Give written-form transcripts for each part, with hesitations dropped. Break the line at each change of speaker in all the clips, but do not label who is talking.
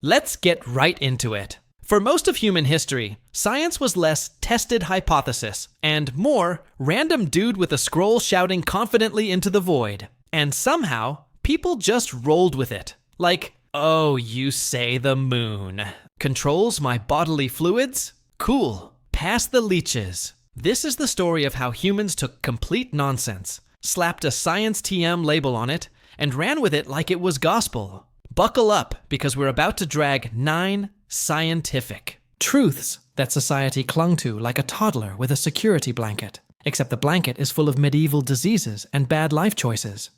Let's get right into it. For most of human history, science was less tested hypothesis and more random dude with a scroll shouting confidently into the void. And somehow, people just rolled with it. Like, oh, you say the moon controls my bodily fluids? Cool. Pass the leeches. This is the story of how humans took complete nonsense, slapped a science TM label on it, and ran with it like it was gospel. Buckle up, because we're about to drag 9 scientific truths that society clung to like a toddler with a security blanket, except the blanket is full of medieval diseases and bad life choices.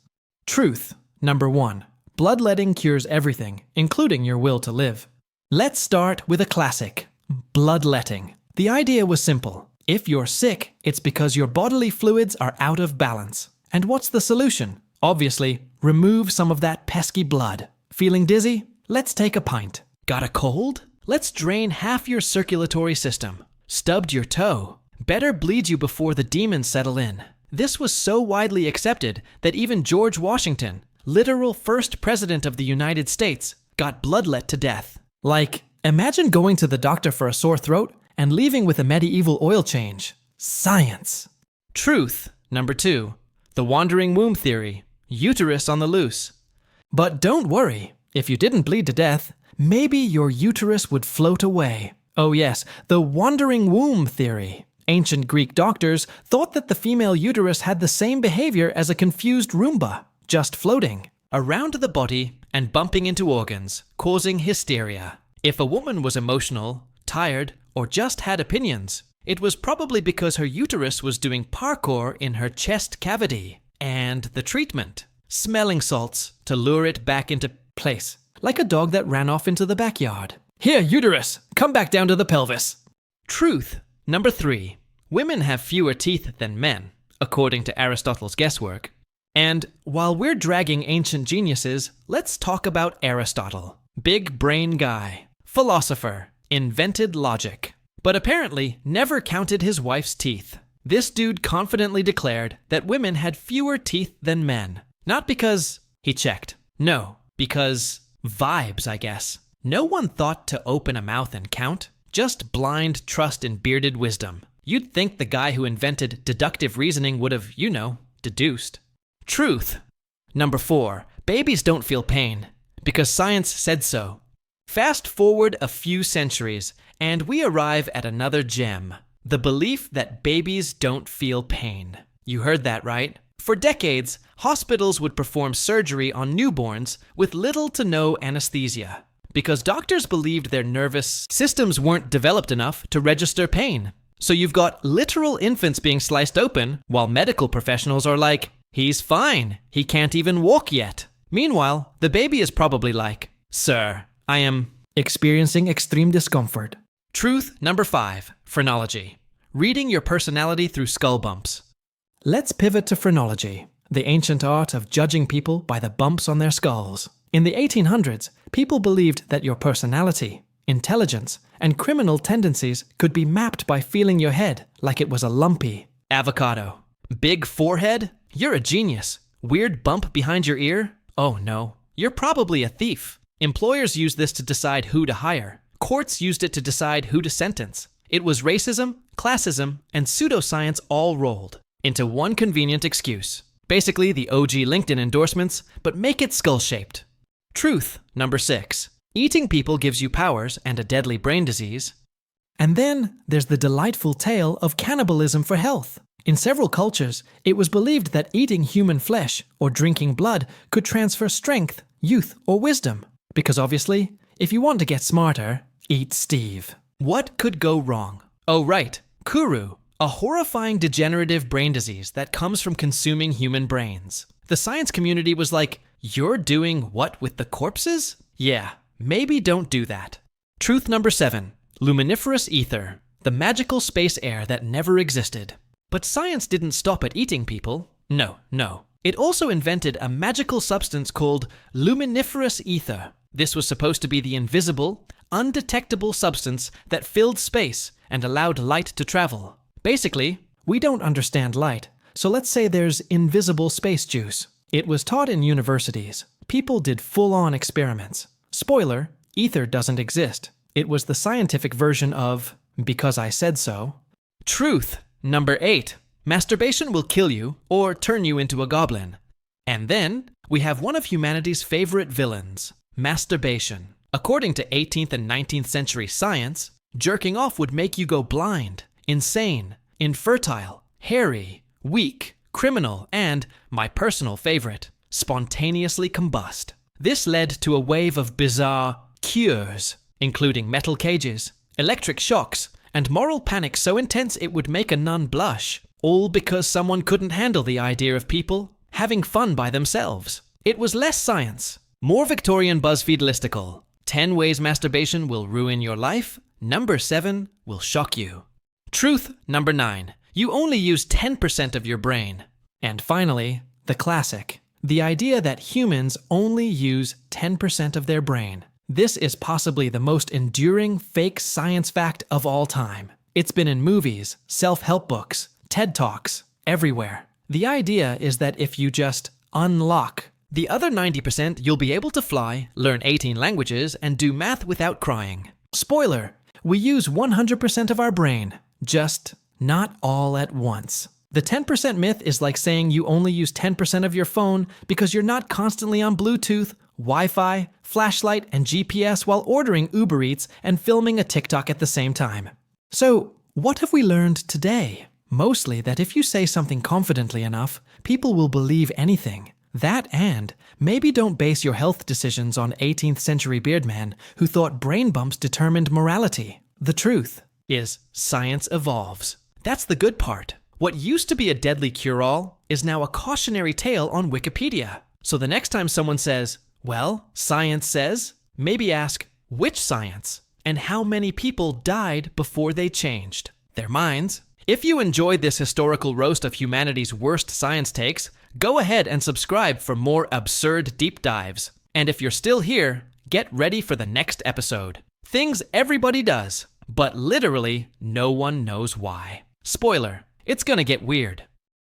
Truth number 1. Bloodletting cures everything, including your will to live. Let's start with a classic, bloodletting. The idea was simple. If you're sick, it's because your bodily fluids are out of balance. And what's the solution? Obviously, remove some of that pesky blood. Feeling dizzy? Let's take a pint. Got a cold? Let's drain half your circulatory system. Stubbed your toe? Better bleed you before the demons settle in. This was so widely accepted that even George Washington, literal first president of the United States, got bloodlet to death. Like, imagine going to the doctor for a sore throat and leaving with a medieval oil change. Science. Truth number 2. The wandering womb theory. Uterus on the loose. But don't worry, if you didn't bleed to death, maybe your uterus would float away. Oh yes, the wandering womb theory. Ancient Greek doctors thought that the female uterus had the same behavior as a confused Roomba, just floating around the body and bumping into organs, causing hysteria. If a woman was emotional, tired, or just had opinions, it was probably because her uterus was doing parkour in her chest cavity. And the treatment? Smelling salts to lure it back into place, like a dog that ran off into the backyard. Here, uterus, come back down to the pelvis. Truth number 3. Women have fewer teeth than men, according to Aristotle's guesswork. And while we're dragging ancient geniuses, let's talk about Aristotle. Big brain guy, philosopher, invented logic, but apparently never counted his wife's teeth. This dude confidently declared that women had fewer teeth than men. Not because he checked. No, because vibes, I guess. No one thought to open a mouth and count. Just blind trust in bearded wisdom. You'd think the guy who invented deductive reasoning would have, deduced. Truth number 4. Babies don't feel pain, because science said so. Fast forward a few centuries, and we arrive at another gem. The belief that babies don't feel pain. You heard that right. For decades, hospitals would perform surgery on newborns with little to no anesthesia, because doctors believed their nervous systems weren't developed enough to register pain. So you've got literal infants being sliced open, while medical professionals are like, he's fine, he can't even walk yet. Meanwhile, the baby is probably like, sir, I am experiencing extreme discomfort. Truth number 5, phrenology. Reading your personality through skull bumps. Let's pivot to phrenology, the ancient art of judging people by the bumps on their skulls. In the 1800s, people believed that your personality, intelligence, and criminal tendencies could be mapped by feeling your head like it was a lumpy avocado. Big forehead? You're a genius. Weird bump behind your ear? Oh no, you're probably a thief. Employers used this to decide who to hire. Courts used it to decide who to sentence. It was racism, classism, and pseudoscience all rolled into one convenient excuse. Basically the OG LinkedIn endorsements, but make it skull-shaped. Truth number 6. Eating people gives you powers and a deadly brain disease. And then there's the delightful tale of cannibalism for health. In several cultures, it was believed that eating human flesh or drinking blood could transfer strength, youth, or wisdom. Because obviously, if you want to get smarter, eat Steve. What could go wrong? Oh right, Kuru, a horrifying degenerative brain disease that comes from consuming human brains. The science community was like, you're doing what with the corpses? Yeah, maybe don't do that. Truth number 7, luminiferous ether, the magical space air that never existed. But science didn't stop at eating people. No. It also invented a magical substance called luminiferous ether. This was supposed to be the invisible, undetectable substance that filled space and allowed light to travel. Basically, we don't understand light, so let's say there's invisible space juice. It was taught in universities. People did full-on experiments. Spoiler, ether doesn't exist. It was the scientific version of because I said so. Truth, number 8. Masturbation will kill you or turn you into a goblin. And then we have one of humanity's favorite villains, masturbation. According to 18th and 19th century science, jerking off would make you go blind, insane, infertile, hairy, weak, criminal, and, my personal favorite, spontaneously combust. This led to a wave of bizarre cures, including metal cages, electric shocks, and moral panic so intense it would make a nun blush, all because someone couldn't handle the idea of people having fun by themselves. It was less science, more Victorian BuzzFeed listicle. 10 ways masturbation will ruin your life. Number 7 will shock you. Truth, number 9. You only use 10% of your brain. And finally, the classic. The idea that humans only use 10% of their brain. This is possibly the most enduring fake science fact of all time. It's been in movies, self-help books, TED Talks, everywhere. The idea is that if you just unlock the other 90%, you'll be able to fly, learn 18 languages, and do math without crying. Spoiler, we use 100% of our brain, just not all at once. The 10% myth is like saying you only use 10% of your phone because you're not constantly on Bluetooth, Wi-Fi, flashlight, and GPS while ordering Uber Eats and filming a TikTok at the same time. So, what have we learned today? Mostly that if you say something confidently enough, people will believe anything. That and maybe don't base your health decisions on 18th century beardmen who thought brain bumps determined morality. The truth is science evolves. That's the good part. What used to be a deadly cure-all is now a cautionary tale on Wikipedia. So the next time someone says, well, science says, maybe ask, which science? And how many people died before they changed their minds? If you enjoyed this historical roast of humanity's worst science takes, go ahead and subscribe for more absurd deep dives. And if you're still here, get ready for the next episode. Things everybody does, but literally no one knows why. Spoiler, it's gonna get weird.